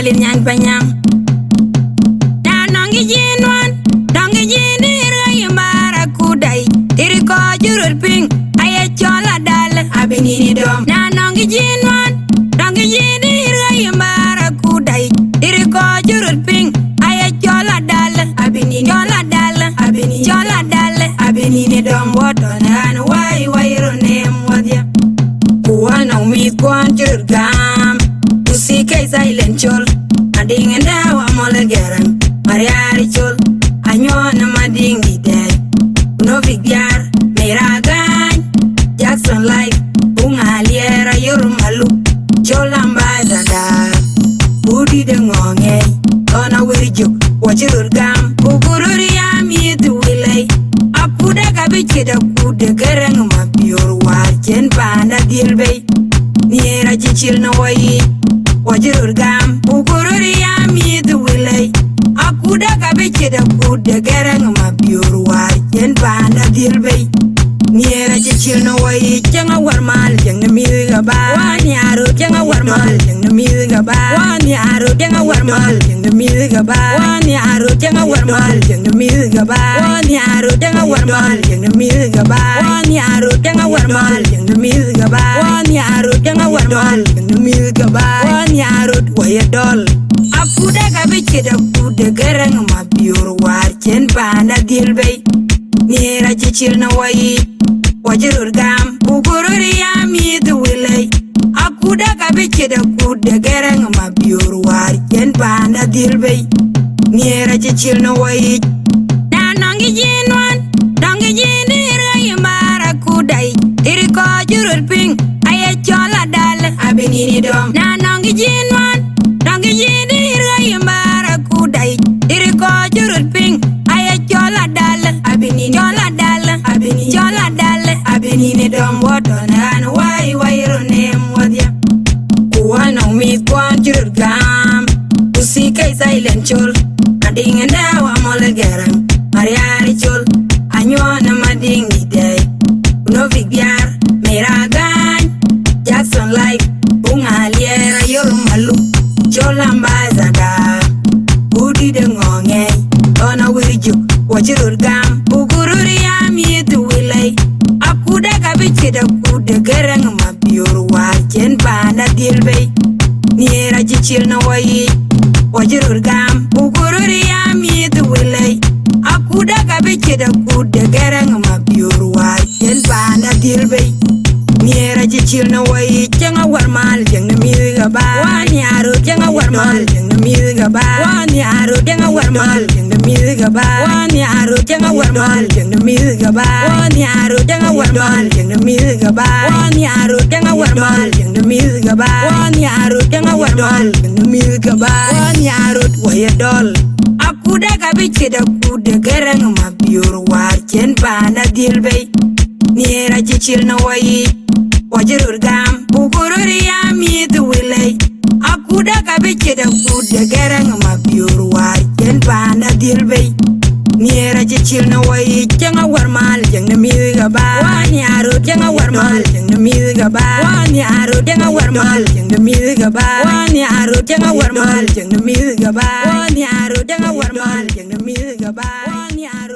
Jolin Yan Panyang. Nanongi Jinwan, Dongi Jinira Yamara Kudai, Tiriko Juruping, Ayachola Dal, Abinini Dom. Nanongi Jinwan, Dongi Jinira Yamara Kudai, Tiriko Juruping, Ayachola Dal, Abinini Dal, Abinini Chola Dal, Abinini Dom. What on and why your name was ya? One of me quantum gam. To see case silent chol. Ading and now I'm all again. Mariari chol. I know no my dingy day. No big yard. Miragan. Jackson life. Bunga liera yorumalu. Jolambazada. Budi the ngong eh. On a way joke. Watch your gam. Ugururiam yet to willay. Apuda kabikida kude gerang ma pure watchen panda dilbay. Niera chichil no way. Wajur gam, Ugururiam yet to willay. Akuda kabikida kude gerang ma pure watchen panda dilbay. Niera chichil no way. Janga warmal, jang the miga ba. One yaro, janga warmal, jang the miga ba. One yaro, janga warmal, jang the miga ba. One yaro, janga warmal, jang the miga ba. One yaro, janga warmal, jang the miga ba. One yaro, janga warmal, jang the miga ba. One yaro, janga warmal, jang the miga ba. One yaro, waya doll. Akuda kabikida kude gerang ma pure watchen panda dilbay. Niera chichil no way. Wajur gam, Ugururiam yet to willay. Akuda kabikida kude gerang ma pure watchen panda dilbay. Niera chichil no way. Nanongi Jinwan, Dongi Jinira Yamara Kudai, Tiriko Juruping, Ayachola Dal, Abinini Dom. Nanongi Jinwan, Dongi Jinira Yamara Kudai, Tiriko Juruping, Ayachola Dal, Abinini Chola Dal, Abinini Chola Dal, Abinini Dom. What on and why your name was ya? One of me quantum gam, to see case silent chol. Ading and now I'm all again. Mariari chol, I know no my dingy day. No big yard, Miragan, Jackson life, Bunga liera yorumalu, Jolambazada. Budi the ngong eh, on a way joke, Wajur gam, Ugururiam yet to willay. Akuda kabikida kude gerang ma pure watchen panda dilbay. Niera chichil no way. Wajur gam, Ugururiam yet to willay. Akuda kabikida kude gerang ma pure watchen panda dilbay. Niera chichil no way. Janga warmal jang the miga ba. One yaro janga warmal jang the miga ba. One yaro janga warmal jang the miga ba. One yaro janga warmal jang the miga ba. One yaro janga warmal jang the miga ba. One yaro janga warmal jang the miga ba. One yaro janga warmal jang the miga ba. One yaro waya doll. Akuda kabikida kude gerang ma pure watchen panda dilbay. Niera chichil no way. Wajur gam, Ugururiam yet to willay. Akuda kabikida kude gerang ma pure watchen panda dilbay. Niera chichil no way. Janga warmal jang the miga ba. One yaro janga warmal jang the miga ba. One yaro janga warmal jang the miga ba. One yaro janga warmal jang the miga ba. One yaro janga warmal jang the miga ba. One yaro